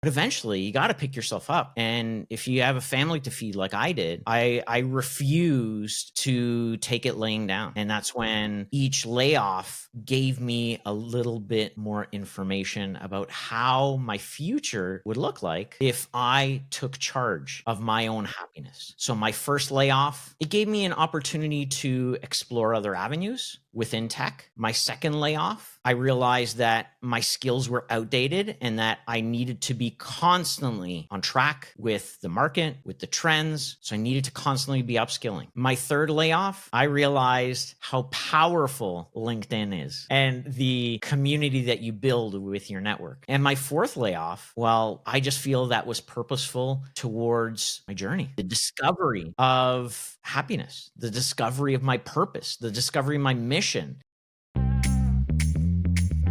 But eventually you got to pick yourself up. And if you have a family to feed like I did, I refused to take it laying down. And that's when each layoff gave me a little bit more information about how my future would look like if I took charge of my own happiness. So my first layoff, it gave me an opportunity to explore other avenues within tech. My second layoff, I realized that my skills were outdated and that I needed to be constantly on track with the market, with the trends. So I needed to constantly be upskilling. My third layoff, I realized how powerful LinkedIn is and the community that you build with your network. And my fourth layoff, well, I just feel that was purposeful towards my journey, the discovery of happiness, the discovery of my purpose, the discovery of my mission.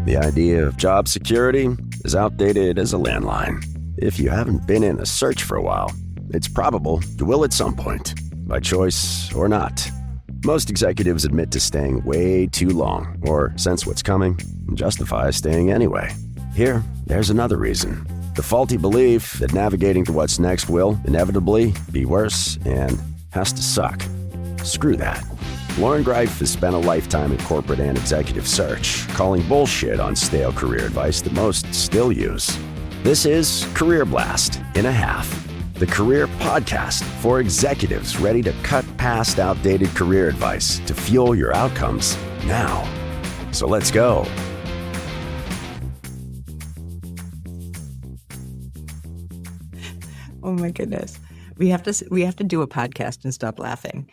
The idea of job security is outdated as a landline. If you haven't been in a search for a while, it's probable you will at some point, by choice or not. Most executives admit to staying way too long or sense what's coming and justify staying anyway. Here, there's another reason. The faulty belief that navigating to what's next will inevitably be worse and has to suck. Screw that. Lauren Greif has spent a lifetime in corporate and executive search, calling bullshit on stale career advice that most still use. This is Career Blast in a Half, the career podcast for executives ready to cut past outdated career advice to fuel your outcomes now. So let's go. Oh my goodness. We have to do a podcast and stop laughing.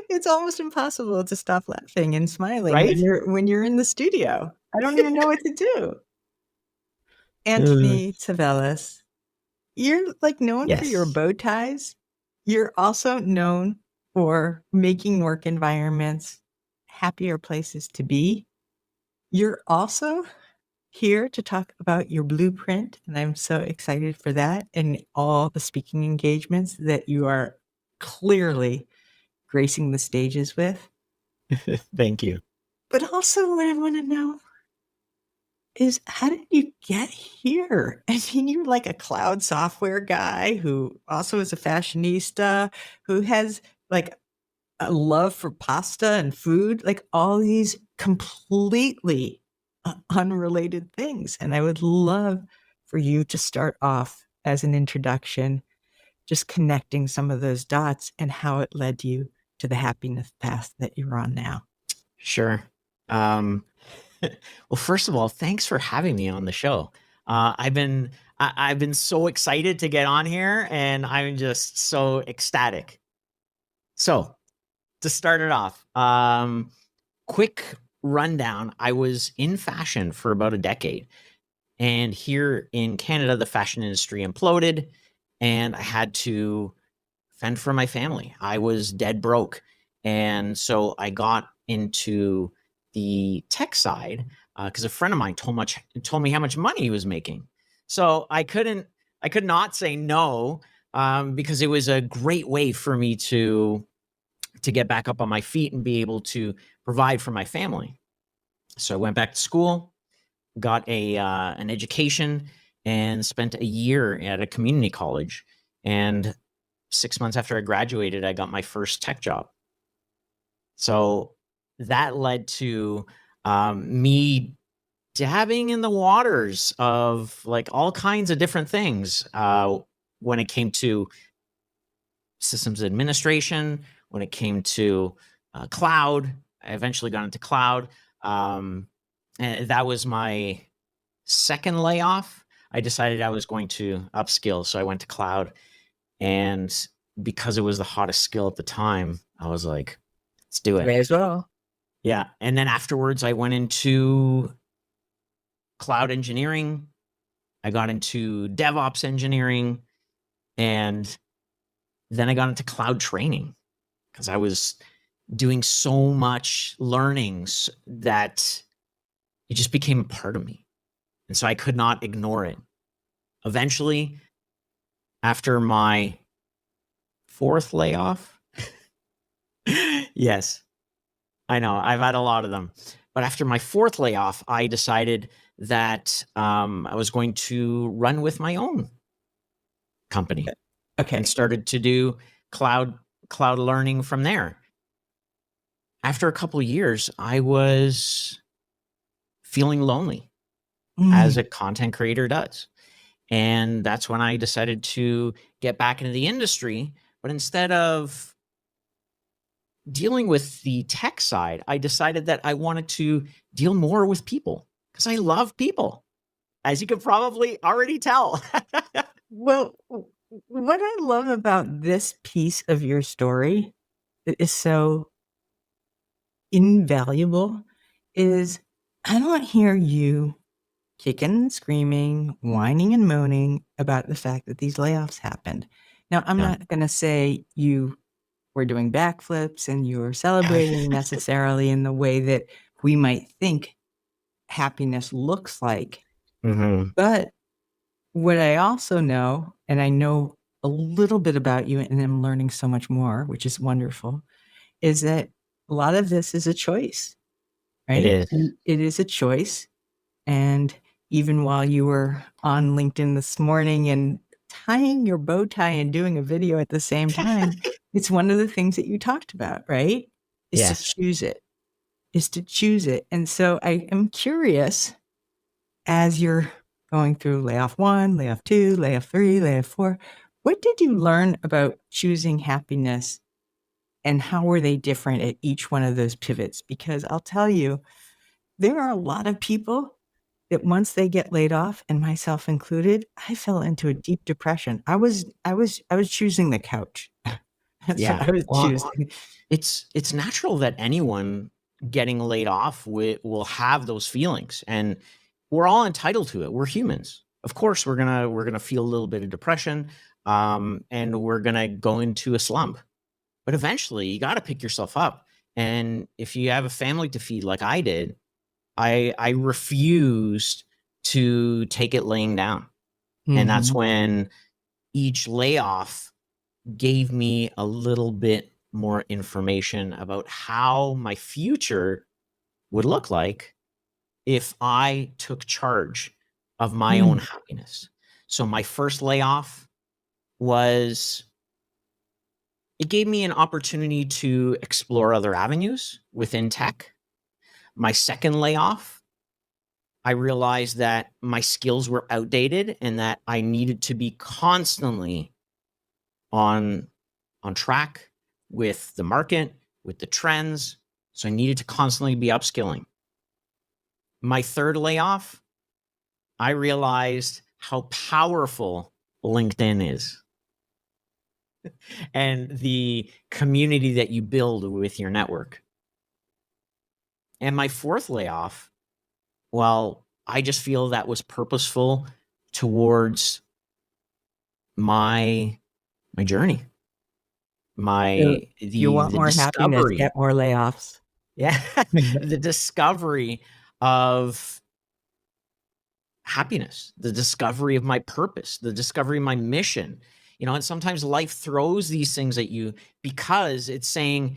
It's almost impossible to stop laughing and smiling, right? when you're in the studio. I don't even know what to do. Antoni Tzavelas, you're like known for your Yes. bow ties. You're also known for making work environments happier places to be. You're also here to talk about your blueprint, and I'm so excited for that and all the speaking engagements that you are clearly gracing the stages with. Thank you. But also what I want to know is, how did you get here? I mean, you're like a cloud software guy who also is a fashionista, who has like a love for pasta and food, like all these completely unrelated things. And I would love for you to start off as an introduction, just connecting some of those dots and how it led you to the happiness path that you're on now. Sure. Well, first of all, thanks for having me on the show. I've been so excited to get on here, and I'm just so ecstatic. So to start it off, quick rundown. I was in fashion for about a decade, and here in Canada, the fashion industry imploded, and I had to fend for my family. I was dead broke, and so I got into the tech side because a friend of mine told me how much money he was making. So I could not say no, because it was a great way for me to get back up on my feet and be able to provide for my family. So I went back to school, got an education, and spent a year at a community college. And 6 months after I graduated, I got my first tech job. So that led to me dabbing in the waters of like all kinds of different things when it came to systems administration, when it came to cloud. I eventually got into cloud. And that was my second layoff. I decided I was going to upskill, so I went to cloud. And because it was the hottest skill at the time, I was like, let's do it. May as well. Yeah. And then afterwards, I went into cloud engineering. I got into DevOps engineering. And then I got into cloud training because I was doing so much learnings that it just became a part of me. And so I could not ignore it. Eventually, after my fourth layoff, yes, I know, I've had a lot of them. But after my fourth layoff, I decided that I was going to run with my own company and Okay. started to do cloud learning from there. After a couple of years, I was feeling lonely, as a Mm. content creator does. And that's when I decided to get back into the industry. But instead of dealing with the tech side, I decided that I wanted to deal more with people because I love people, as you can probably already tell. Well, what I love about this piece of your story that is so invaluable is I don't hear you kicking and screaming, whining and moaning about the fact that these layoffs happened. Now, I'm Yeah. not going to say you were doing backflips and you were celebrating necessarily in the way that we might think happiness looks like. Hmm. But what I also know, and I know a little bit about you and I'm learning so much more, which is wonderful, is that a lot of this is a choice, It right? is. And it is a choice. And even while you were on LinkedIn this morning and tying your bow tie and doing a video at the same time, it's one of the things that you talked about, right? Is to Yes. choose it, is to choose it. And so I am curious as you're going through layoff one, layoff two, layoff three, layoff four, what did you learn about choosing happiness and how were they different at each one of those pivots? Because I'll tell you, there are a lot of people that once they get laid off, and myself included, I fell into a deep depression. I was choosing the couch. That's what Yeah. I was Well, choosing. it's natural that anyone getting laid off will have those feelings, and we're all entitled to it. We're humans. Of course, we're gonna feel a little bit of depression, and we're gonna go into a slump. But eventually, you got to pick yourself up. And if you have a family to feed, like I did, I refused to take it laying down, and that's Mhm. when each layoff gave me a little bit more information about how my future would look like if I took charge of my own Mm. happiness. So my first layoff was it gave me an opportunity to explore other avenues within tech. My second layoff, I realized that my skills were outdated and that I needed to be constantly on on track with the market, with the trends. So I needed to constantly be upskilling. My third layoff, I realized how powerful LinkedIn is and the community that you build with your network. And my fourth layoff, well, I just feel that was purposeful towards my my journey, So my if you want the more happiness, discovery. get more layoffs. Yeah, the discovery of happiness, the discovery of my purpose, the discovery of my mission. And sometimes life throws these things at you because it's saying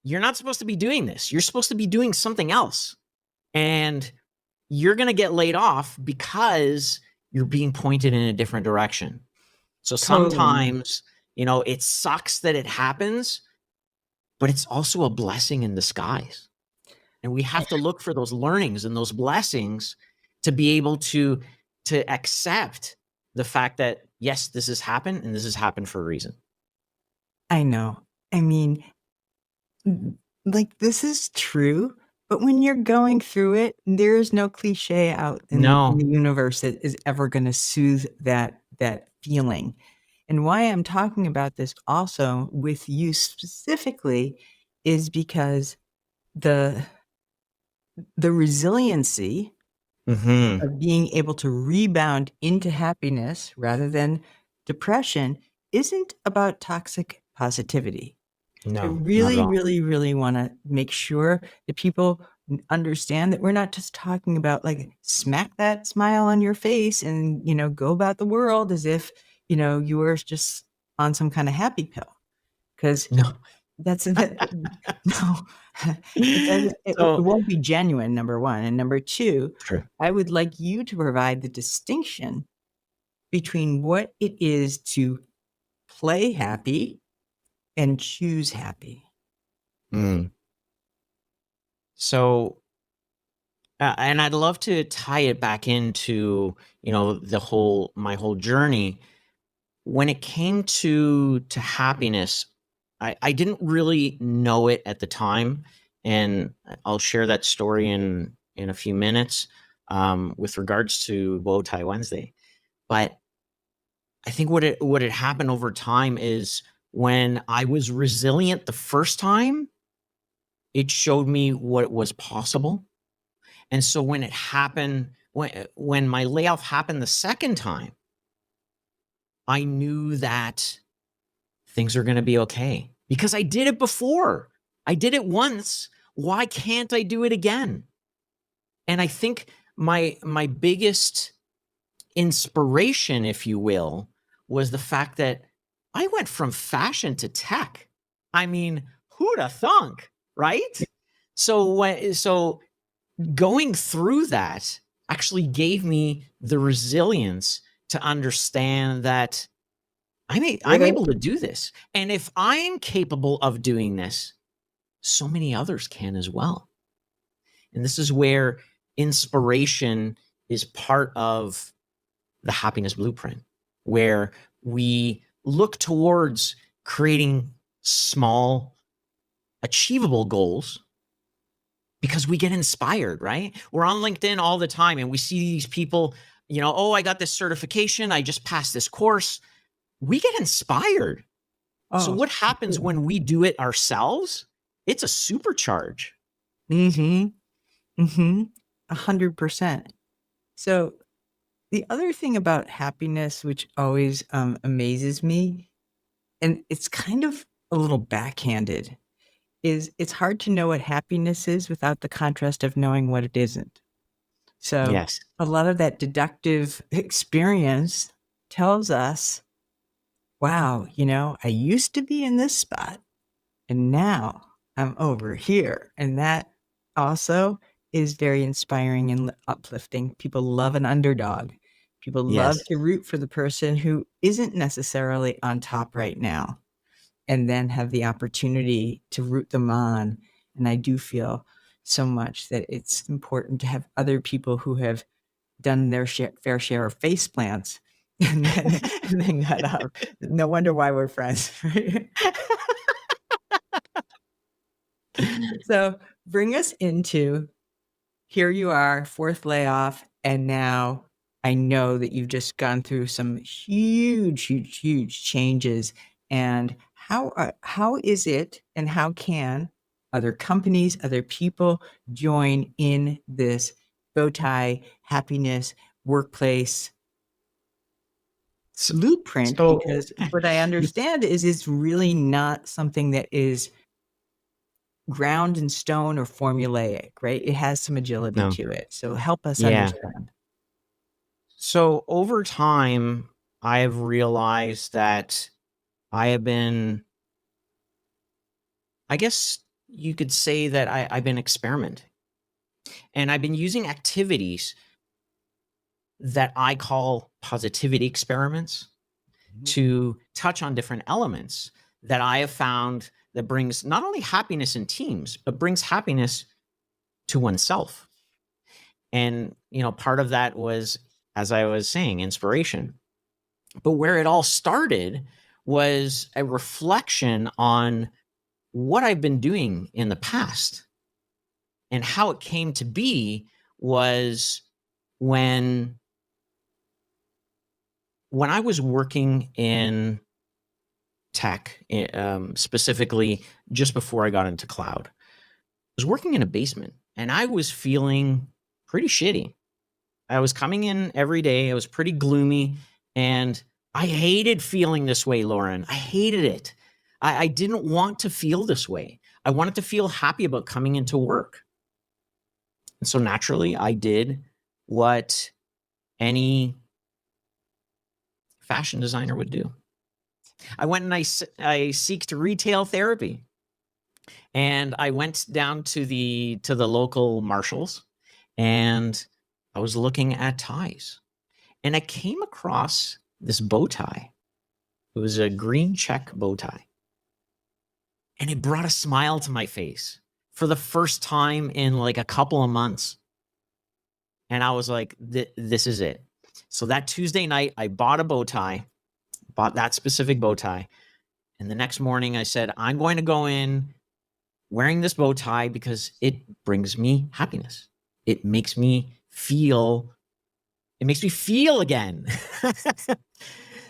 you're not supposed to be doing this. You're supposed to be doing something else. And you're going to get laid off because you're being pointed in a different direction. So Totally. sometimes, it sucks that it happens, but it's also a blessing in disguise. And we have to look for those learnings and those blessings to be able to accept the fact that yes, this has happened and this has happened for a reason. I know. I mean, like, this is true, but when you're going through it, there is no cliche out in the No. universe that is ever gonna soothe that feeling. And why I'm talking about this also with you specifically is because the the resiliency Hmm. of being able to rebound into happiness rather than depression isn't about toxic positivity. I No, not at really, all. really, really wanna make sure that people understand that we're not just talking about, like, smack that smile on your face and, go about the world as if, you were just on some kinda happy pill. Because No. That's that. No, it So won't be genuine, number one. And number two, true. I would like you to provide the distinction between what it is to play happy and choose happy. Mm. So, and I'd love to tie it back into, my whole journey. When it came to happiness, I didn't really know it at the time, and I'll share that story in a few minutes, with regards to Bow Tie Wednesday. But I think what had happened over time is when I was resilient the first time, it showed me what was possible. And so when it happened, when my layoff happened the second time, I knew that things are going to be okay because I did it before. I did it once. Why can't I do it again? And I think my biggest inspiration, if you will, was the fact that I went from fashion to tech. I mean, who'd have thunk, right? So going through that actually gave me the resilience to understand that I'm able to do this. And if I'm capable of doing this, so many others can as well. And this is where inspiration is part of the happiness blueprint, where we look towards creating small, achievable goals because we get inspired, right? We're on LinkedIn all the time and we see these people, oh, I got this certification. I just passed this course. We get inspired. So Oh, what happens when we do it ourselves? It's a supercharge. mm-hmm. Mm-hmm. 100%. So the other thing about happiness, which always amazes me, and it's kind of a little backhanded, is it's hard to know what happiness is without the contrast of knowing what it isn't. So Yes. a lot of that deductive experience tells us, wow, I used to be in this spot and now I'm over here. And that also is very inspiring and uplifting. People love an underdog. People love Yes. to root for the person who isn't necessarily on top right now and then have the opportunity to root them on. And I do feel so much that it's important to have other people who have done their fair share of face plants and then got up. No wonder why we're friends, right? So bring us into, here you are, fourth layoff, and now I know that you've just gone through some huge changes. And how is it, and how can other companies, other people join in this bow tie happiness workplace blueprint? So Because what I understand is it's really not something that is ground in stone or formulaic, right? It has some agility no. to it. So help us Yeah. understand. So over time, I've realized that I have been, I guess you could say that I've been experimenting. And I've been using activities that I call positivity experiments to touch on different elements that I have found that brings not only happiness in teams, but brings happiness to oneself. And, part of that was, as I was saying, inspiration. But where it all started was a reflection on what I've been doing in the past. And how it came to be was when I was working in tech, specifically just before I got into cloud. I was working in a basement and I was feeling pretty shitty. I was coming in every day. I was pretty gloomy and I hated feeling this way, Lauren. I hated it. I didn't want to feel this way. I wanted to feel happy about coming into work. And so naturally, I did what any fashion designer would do. I went and I seeked retail therapy. And I went down to the local Marshalls, and I was looking at ties, and I came across this bow tie. It was a green check bow tie, and it brought a smile to my face for the first time in like a couple of months. And I was like, this is it. So that Tuesday night, I bought a bow tie, bought that specific bow tie. And the next morning, I said, I'm going to go in wearing this bow tie because it brings me happiness. It makes me feel again.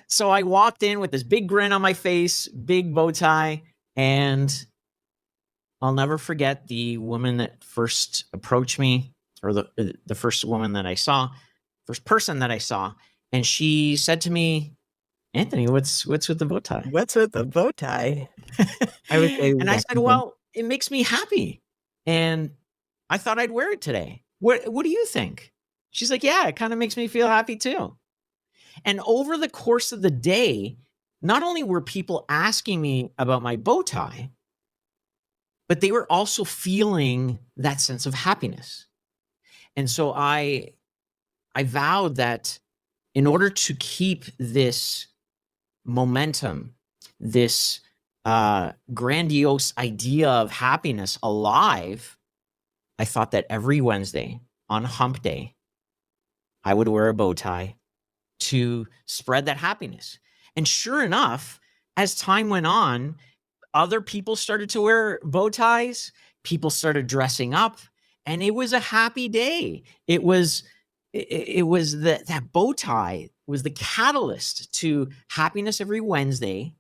So I walked in with this big grin on my face, big bow tie, and I'll never forget the woman that first approached me, or the first woman that I saw, first person that I saw, and she said to me, "Antoni, what's with the bow tie?" What's with the bow tie? I would say And I said, "Well, it makes me happy, and I thought I'd wear it today. What do you think?" She's like, "Yeah, it kind of makes me feel happy too." And over the course of the day, not only were people asking me about my bow tie, but they were also feeling that sense of happiness. And so I vowed that in order to keep this momentum, this grandiose idea of happiness alive, I thought that every Wednesday on hump day, I would wear a bow tie to spread that happiness. And sure enough, as time went on, other people started to wear bow ties, people started dressing up, and it was a happy day. It was that bow tie was the catalyst to happiness every Wednesday,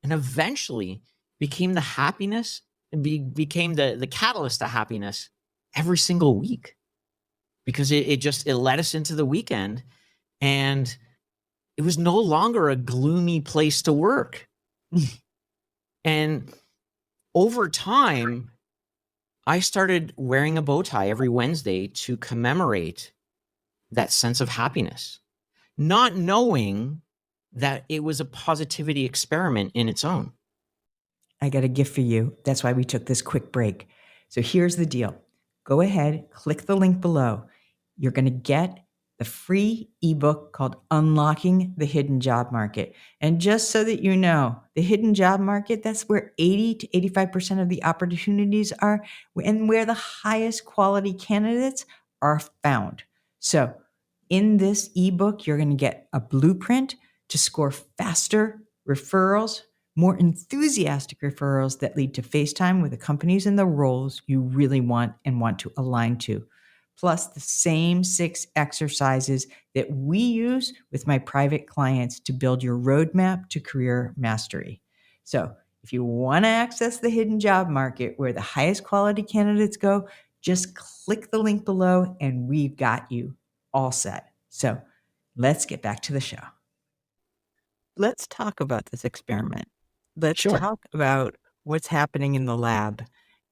and eventually became the happiness and became the catalyst to happiness every single week, because it led us into the weekend, and it was no longer a gloomy place to work. And over time, I started wearing a bow tie every Wednesday to commemorate that sense of happiness, not knowing that it was a positivity experiment in its own. I got a gift for you. That's why we took this quick break. So here's the deal. Go ahead, click the link below. You're going to get the free ebook called Unlocking the Hidden Job Market. And just so that you know, the hidden job market, that's where 80 to 85% of the opportunities are and where the highest quality candidates are found. So in this ebook, you're going to get a blueprint to score faster referrals, more enthusiastic referrals that lead to face time with the companies and the roles you really want and want to align to. Plus, the same 6 exercises that we use with my private clients to build your roadmap to career mastery. So, if you want to access the hidden job market where the highest quality candidates go, just click the link below and we've got you all set. So, let's get back to the show. Let's talk about this experiment. Let's Sure. talk about what's happening in the lab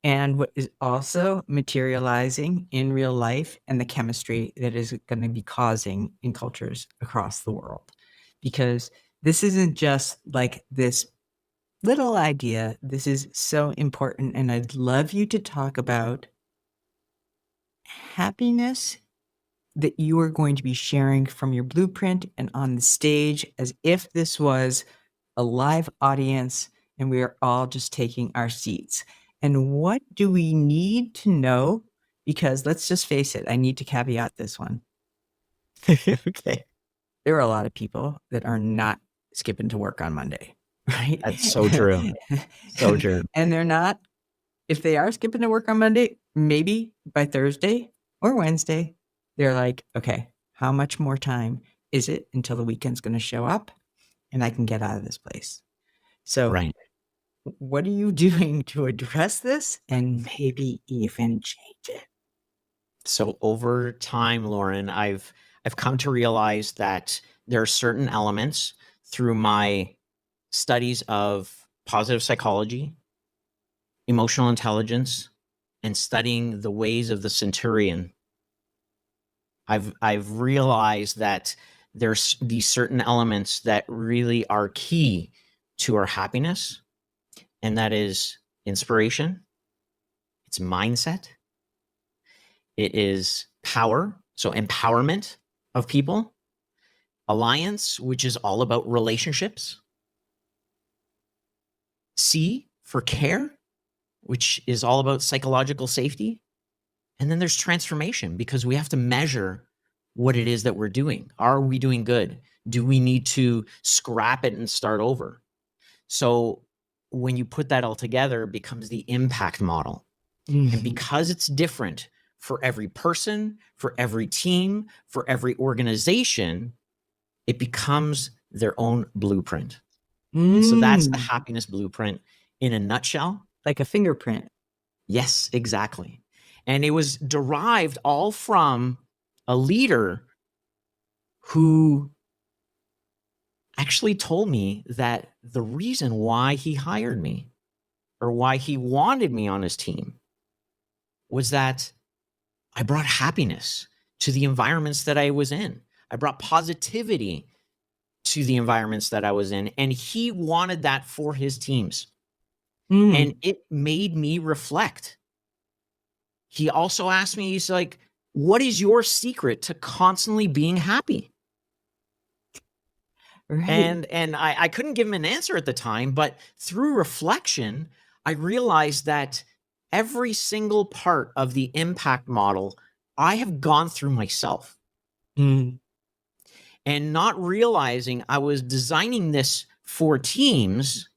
and what is also materializing in real life and the chemistry that is going to be causing in cultures across the world. Because this isn't just like this little idea. This is so important. And I'd love you to talk about happiness that you are going to be sharing from your blueprint and on the stage as if this was a live audience and we are all just taking our seats. And what do we need to know? Because let's just face it, I need to caveat this one. Okay. There are a lot of people that are not skipping to work on Monday, right? That's so true. So true. And they're not, if they are skipping to work on Monday, maybe by Thursday or Wednesday, they're like, okay, how much more time is it until the weekend's going to show up and I can get out of this place? So, Right. what are you doing to address this and maybe even change it? So over time, Lauren, I've come to realize that there are certain elements through my studies of positive psychology, emotional intelligence, and studying the ways of the centurion. I've realized that there's these certain elements that really are key to our happiness, and that is inspiration, it's mindset, it is power, so empowerment of people, alliance, which is all about relationships, C for care, which is all about psychological safety. And then there's transformation, because we have to measure what it is that we're doing. Are we doing good? Do we need to scrap it and start over? So when you put that all together, it becomes the impact model. And because it's different for every person, for every team, for every organization, it becomes their own blueprint. So that's the happiness blueprint in a nutshell. Like a fingerprint. Yes, exactly. And it was derived all from a leader who actually told me that the reason why he hired me, or why he wanted me on his team, was that I brought happiness to the environments that I was in. I brought positivity to the environments that I was in, and he wanted that for his teams. And it made me reflect. He also asked me, he's like, what is your secret to constantly being happy? Right. And I couldn't give him an answer at the time, but through reflection, I realized that every single part of the impact model I have gone through myself. And not realizing I was designing this for teams,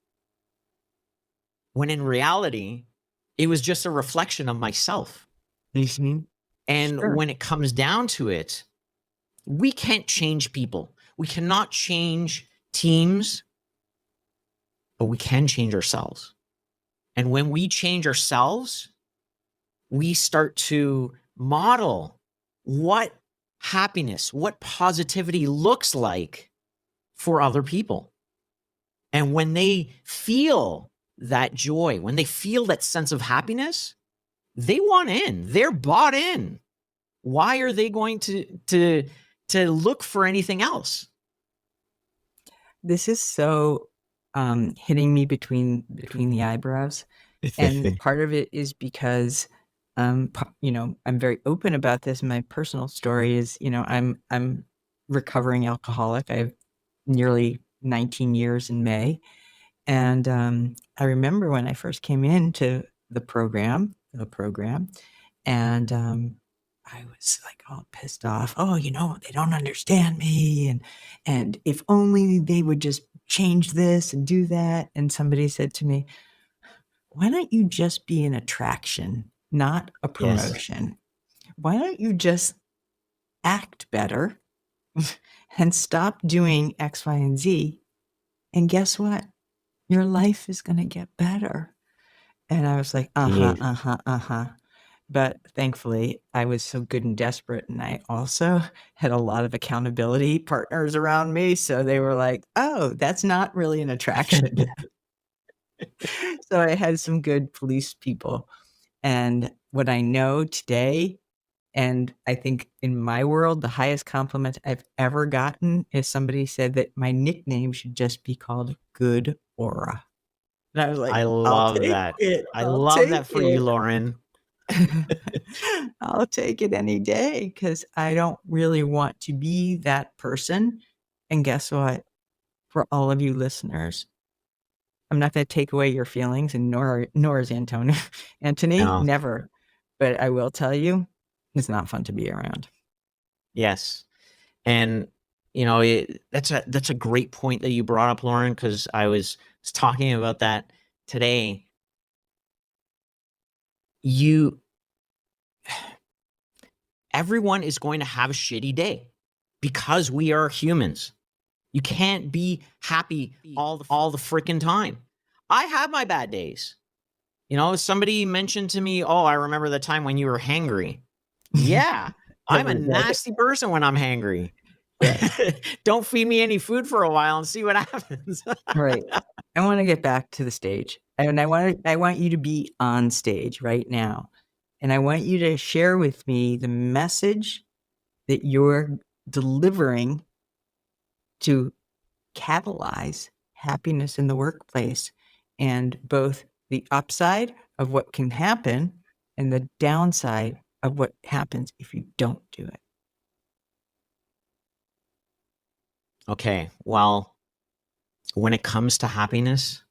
when in reality, it was just a reflection of myself. And Sure. when it comes down to it, we can't change people. We cannot change teams, but we can change ourselves. And when we change ourselves, we start to model what happiness, what positivity looks like for other people. And when they feel that joy, when they feel that sense of happiness, they want in. They're bought in. Why are they going to look for anything else? This is so hitting me between the eyebrows. And part of it is because I'm very open about this. My personal story is, I'm recovering alcoholic. I have nearly 19 years in May. And I remember when I first came into the program, and I was like all pissed off. Oh, they don't understand me, and if only they would just change this and do that. And somebody said to me, "Why don't you just be an attraction, not a promotion? Why don't you just act better and stop doing X, Y, and Z? And guess what? Your life is going to get better." And I was like, But thankfully, I was so good and desperate. And I also had a lot of accountability partners around me. So they were like, oh, that's not really an attraction. So I had some good police people. And what I know today, and I think in my world, the highest compliment I've ever gotten is somebody said that my nickname should just be called Good Aura. And I was like, I I'll love take that. it. I I'll love take that for you, it. Lauren. I'll take it any day, because I don't really want to be that person. And guess what? For all of you listeners, I'm not going to take away your feelings, and nor is Antoni. No. Never. But I will tell you, it's not fun to be around. Yes. And that's a great point that you brought up, Lauren, because I was talking about that today. Everyone is going to have a shitty day, because we are humans. You can't be happy all the freaking time. I have my bad days. Somebody mentioned to me, oh, I remember the time when you were hangry. Yeah, I'm a nasty person when I'm hangry. Don't feed me any food for a while and see what happens. Right. I want to get back to the stage, and I want you to be on stage right now. And I want you to share with me the message that you're delivering to catalyze happiness in the workplace, and both the upside of what can happen and the downside of what happens if you don't do it. Okay. Well, when it comes to happiness,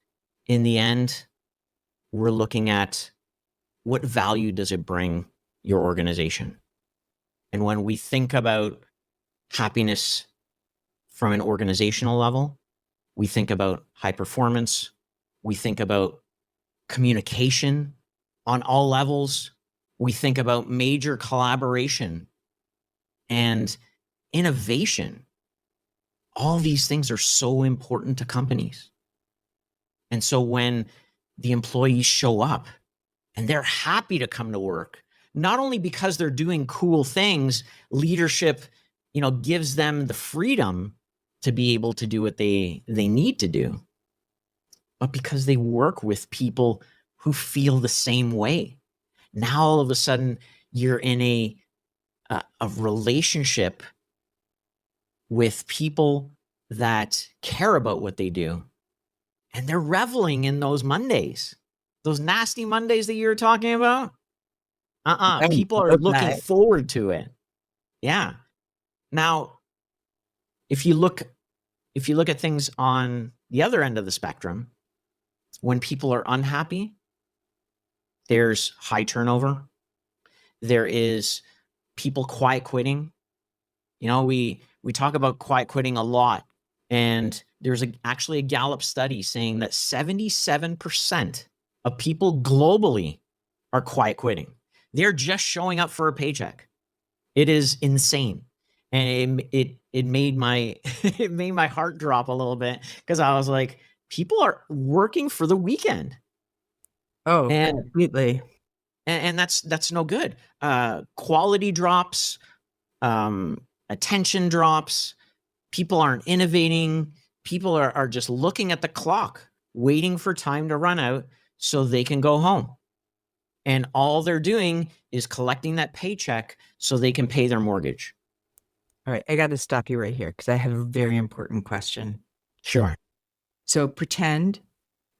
in the end, we're looking at what value does it bring your organization? And when we think about happiness from an organizational level, we think about high performance, we think about communication on all levels, we think about major collaboration and innovation. All these things are so important to companies. And so when the employees show up and they're happy to come to work, not only because they're doing cool things, leadership, gives them the freedom to be able to do what they need to do, but because they work with people who feel the same way. Now all of a sudden you're in a relationship with people that care about what they do, and they're reveling in those Mondays, those nasty Mondays that you were talking about. People are looking forward to it. Yeah. Now, if you look at things on the other end of the spectrum, when people are unhappy, there's high turnover. There is people quiet quitting. We talk about quiet quitting a lot, and there's actually a Gallup study saying that 77% of people globally are quiet quitting. They're just showing up for a paycheck. It is insane. And it made my it made my heart drop a little bit, because I was like, people are working for the weekend. Oh, completely. And that's no good. Quality drops, attention drops, people aren't innovating, people are just looking at the clock, waiting for time to run out so they can go home. And all they're doing is collecting that paycheck so they can pay their mortgage. All right, I got to stop you right here because I have a very important question. Sure. So pretend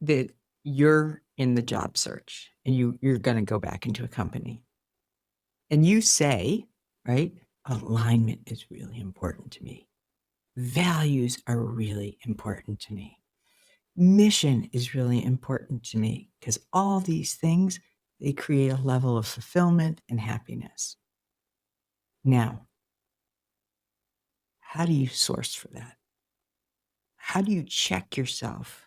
that you're in the job search and you're going to go back into a company. And you say, right, alignment is really important to me. Values are really important to me. Mission is really important to me, because all these things, they create a level of fulfillment and happiness. Now, how do you source for that? How do you check yourself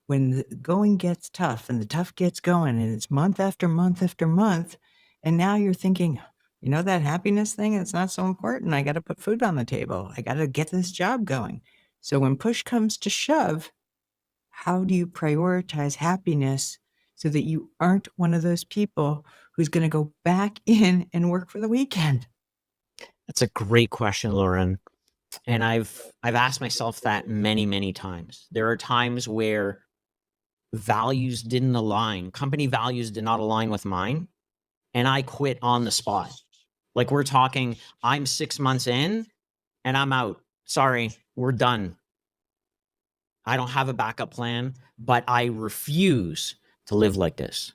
when the going gets tough and the tough gets going and it's month after month after month, and now you're thinking, that happiness thing, it's not so important. I got to put food on the table. I got to get this job going. So when push comes to shove, how do you prioritize happiness so that you aren't one of those people who's going to go back in and work for the weekend? That's a great question, Lauren. And I've asked myself that many, many times. There are times where values didn't align. Company values did not align with mine, and I quit on the spot. Like, we're talking, I'm 6 months in and I'm out. Sorry, we're done. I don't have a backup plan, but I refuse to live like this.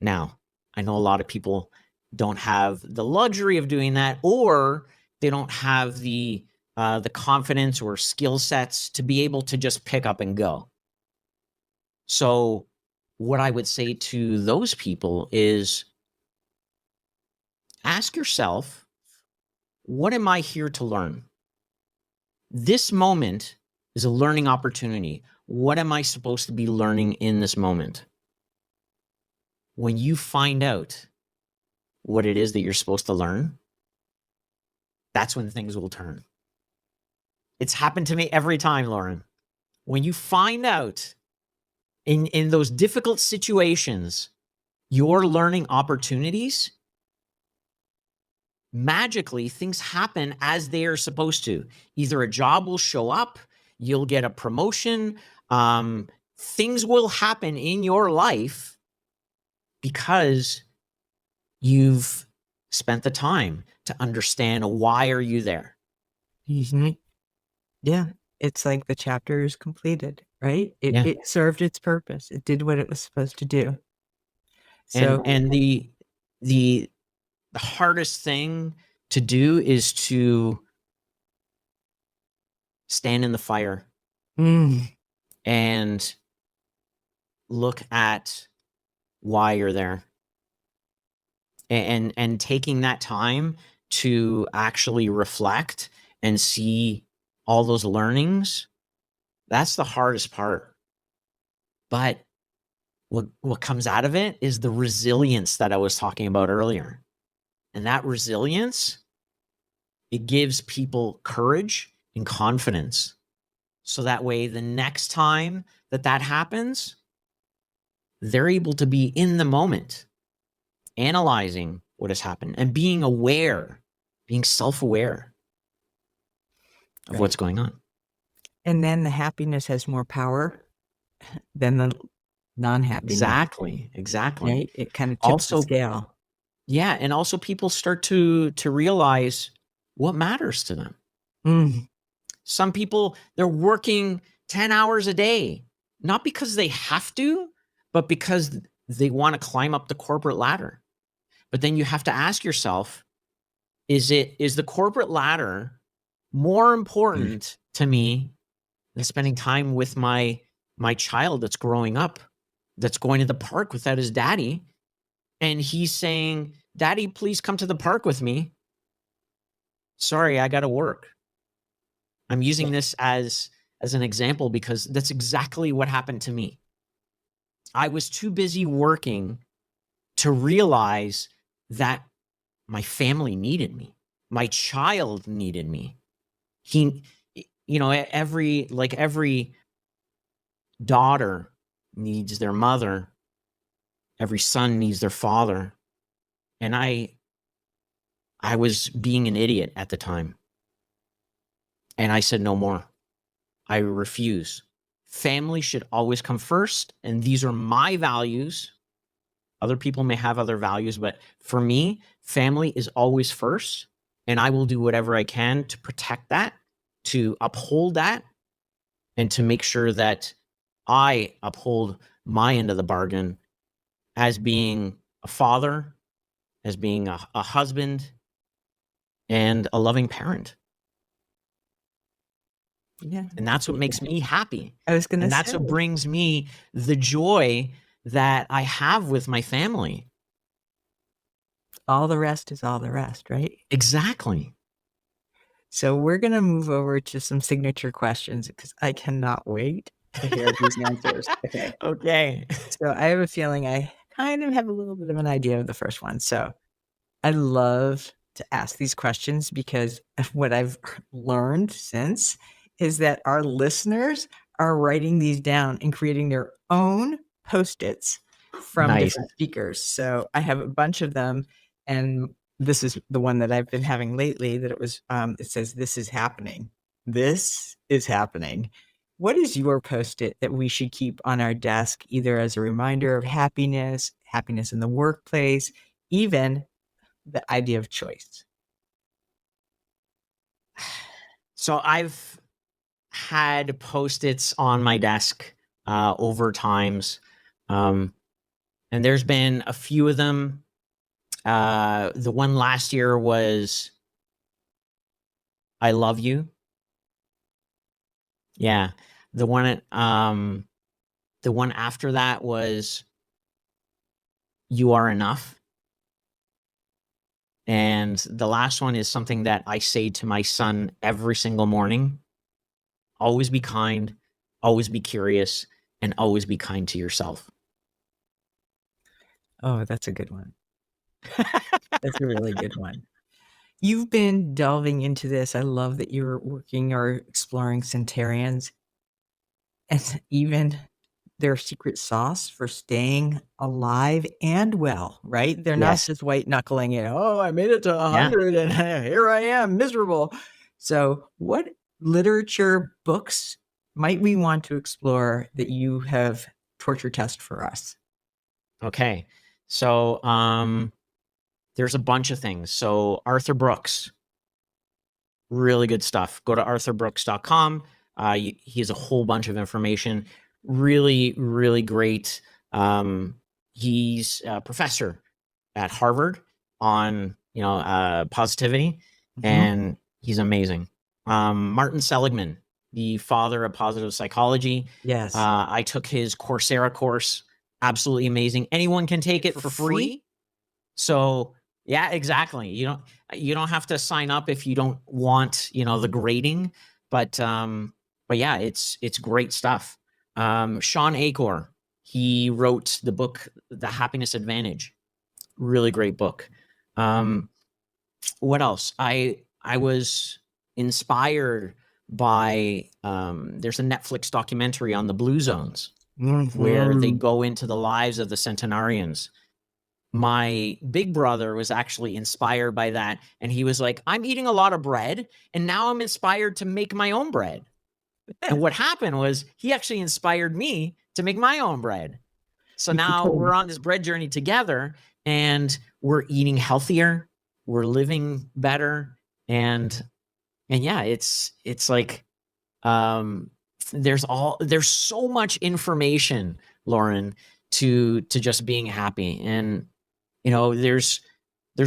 Now, I know a lot of people don't have the luxury of doing that, or they don't have the confidence or skill sets to be able to just pick up and go. So what I would say to those people is, ask yourself, what am I here to learn? This moment is a learning opportunity. What am I supposed to be learning in this moment? When you find out what it is that you're supposed to learn, that's when things will turn. It's happened to me every time, Lauren. When you find out in those difficult situations, your learning opportunities, magically things happen as they are supposed to. Either a job will show up, you'll get a promotion, things will happen in your life because you've spent the time to understand why are you there. Mm-hmm. Yeah, it's like the chapter is completed, right? It served its purpose. It did what it was supposed to do. So, And the the hardest thing to do is to stand in the fire and look at why you're there, and taking that time to actually reflect and see all those learnings. That's the hardest part. But what comes out of it is the resilience that I was talking about earlier. And that resilience, it gives people courage and confidence. So that way, the next time that happens, they're able to be in the moment, analyzing what has happened and being aware, being self-aware of what's going on. And then the happiness has more power than the non-happiness. Exactly. Right? It kind of tips the scale. Yeah, and also people start to realize what matters to them. Some people, they're working 10 hours a day, not because they have to, but because they want to climb up the corporate ladder. But then you have to ask yourself, is the corporate ladder more important to me than spending time with my child that's growing up, that's going to the park without his daddy, and he's saying, "Daddy, please come to the park with me. Sorry, I got to work." I'm using this as an example because that's exactly what happened to me. I was too busy working to realize that my family needed me. My child needed me. Every daughter needs their mother. Every son needs their father. And I was being an idiot at the time. And I said, no more. I refuse. Family should always come first. And these are my values. Other people may have other values, but for me, family is always first. And I will do whatever I can to protect that, to uphold that, and to make sure that I uphold my end of the bargain as being a father, as being a husband, and a loving parent. Yeah. And that's what makes me happy. I was going to say. And that's what brings me the joy that I have with my family. All the rest is all the rest, right? Exactly. So we're going to move over to some signature questions because I cannot wait to hear these answers. Okay. So I have a feeling I kind of have a little bit of an idea of the first one. So I love to ask these questions because what I've learned since is that our listeners are writing these down and creating their own Post-its from different speakers. So I have a bunch of them, and this is the one that I've been having lately, that it says, "This is happening. This is happening." What is your Post-it that we should keep on our desk, either as a reminder of happiness in the workplace, even the idea of choice? So I've had Post-its on my desk over times. And there's been a few of them. The one last year was, "I love you." Yeah. The one after that was, "You are enough." And the last one is something that I say to my son every single morning: always be kind, always be curious, and always be kind to yourself. Oh, that's a good one. That's a really good one. You've been delving into this. I love that you're working or exploring centenarians and even their secret sauce for staying alive and well, right? They're not just white knuckling it. "Oh, I made it to 100 and here I am, miserable." So what literature, books might we want to explore that you have torture test for us? Okay. So there's a bunch of things. So Arthur Brooks, really good stuff. Go to arthurbrooks.com. He has a whole bunch of information. Really, really great. He's a professor at Harvard on, positivity, and he's amazing. Martin Seligman, the father of positive psychology. Yes. I took his Coursera course. Absolutely amazing. Anyone can take it for free. So yeah, exactly. You don't have to sign up if you don't want, the grading, but yeah, it's great stuff. Sean Acor, he wrote the book The Happiness Advantage. Really great book. What else? I was inspired by there's a Netflix documentary on the Blue Zones where they go into the lives of the centenarians. My big brother was actually inspired by that, and he was like, I'm eating a lot of bread, and now I'm inspired to make my own bread. And what happened was he actually inspired me to make my own bread. So now we're on this bread journey together, and we're eating healthier, we're living better, and yeah, it's like there's so much information, Lauren, to just being happy. And there's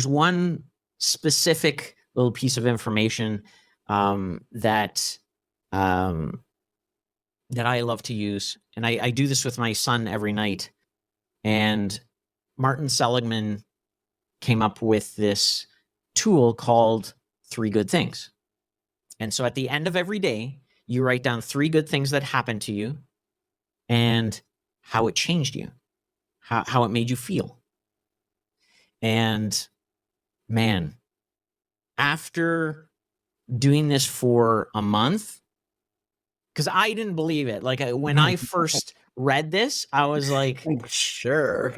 one specific little piece of information that I love to use, and I do this with my son every night. And Martin Seligman came up with this tool called 3 Good Things. And so at the end of every day, you write down 3 good things that happened to you and how it changed you, how it made you feel. And man, after doing this for a month, because I didn't believe it. Like when I first read this, I was like, sure.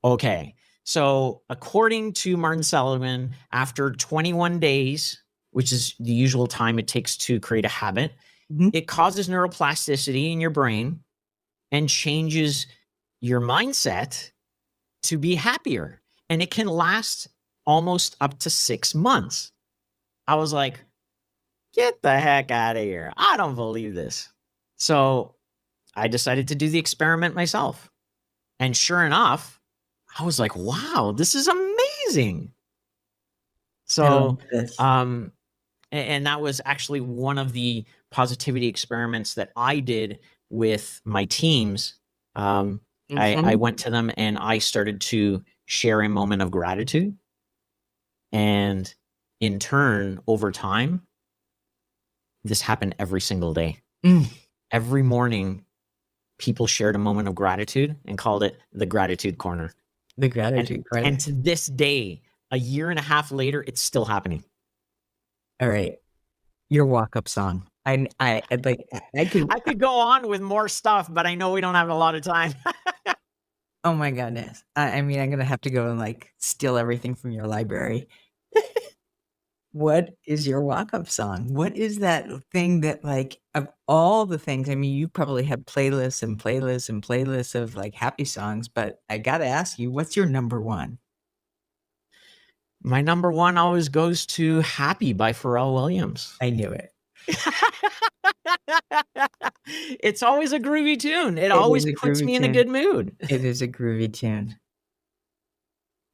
Okay. So according to Martin Seligman, after 21 days, which is the usual time it takes to create a habit, it causes neuroplasticity in your brain and changes your mindset to be happier. And it can last almost up to 6 months. I was like, get the heck out of here. I don't believe this. So I decided to do the experiment myself. And sure enough, I was like, wow, this is amazing. So, and that was actually one of the positivity experiments that I did with my teams. I went to them and I started to share a moment of gratitude. And in turn, over time, this happened every single day. Every morning, people shared a moment of gratitude and called it the gratitude corner. The gratitude corner. And to this day, a year and a half later, it's still happening. All right. Your walk-up song. I could go on with more stuff, but I know we don't have a lot of time. Oh my goodness. I mean, I'm going to have to go and like steal everything from your library. What is your walk-up song? What is that thing that, like, of all the things, I mean, you probably have playlists and playlists and playlists of like happy songs, but I got to ask you, what's your number one? My number one always goes to Happy by Pharrell Williams. I knew it. It's always a groovy tune. It always puts me in a good mood. It is a groovy tune.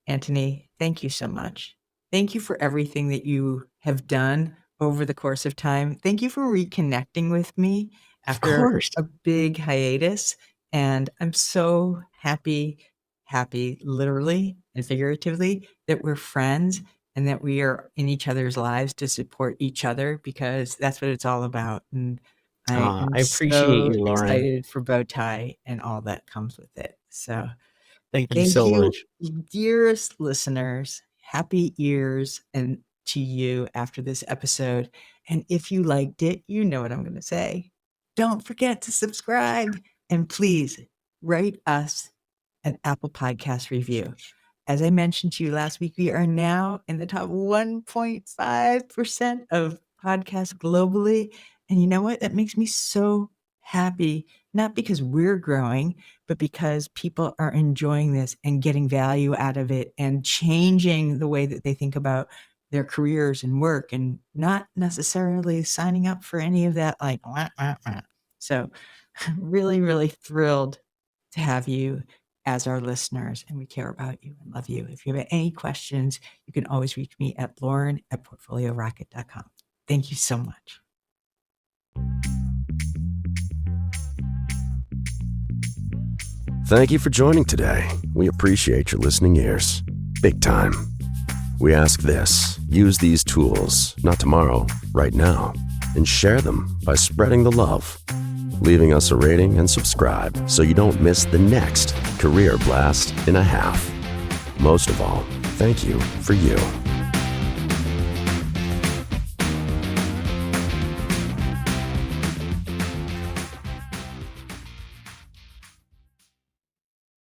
Antoni, thank you so much. Thank you for everything that you have done over the course of time. Thank you for reconnecting with me after a big hiatus. And I'm so happy, literally and figuratively, that we're friends and that we are in each other's lives to support each other, because that's what it's all about. And I appreciate you, Lauren. Excited for Bowtie and all that comes with it. So thank you so much. Dearest listeners, happy ears and to you after this episode. And if you liked it, you know what I'm going to say. Don't forget to subscribe and please write us an Apple Podcast review. As I mentioned to you last week, we are now in the top 1.5% of podcasts globally. And you know what? That makes me so happy, not because we're growing, but because people are enjoying this and getting value out of it and changing the way that they think about their careers and work, and not necessarily signing up for any of that like wah, wah, wah. So really, really thrilled to have you as our listeners, and we care about you and love you. If you have any questions, you can always reach me at lauren@portfoliorocket.com. Thank you so much. Thank you for joining today. We appreciate your listening ears. Big time. We ask this: use these tools, not tomorrow, right now, and share them by spreading the love, leaving us a rating and subscribe so you don't miss the next career blast in a half. Most of all, thank you for you.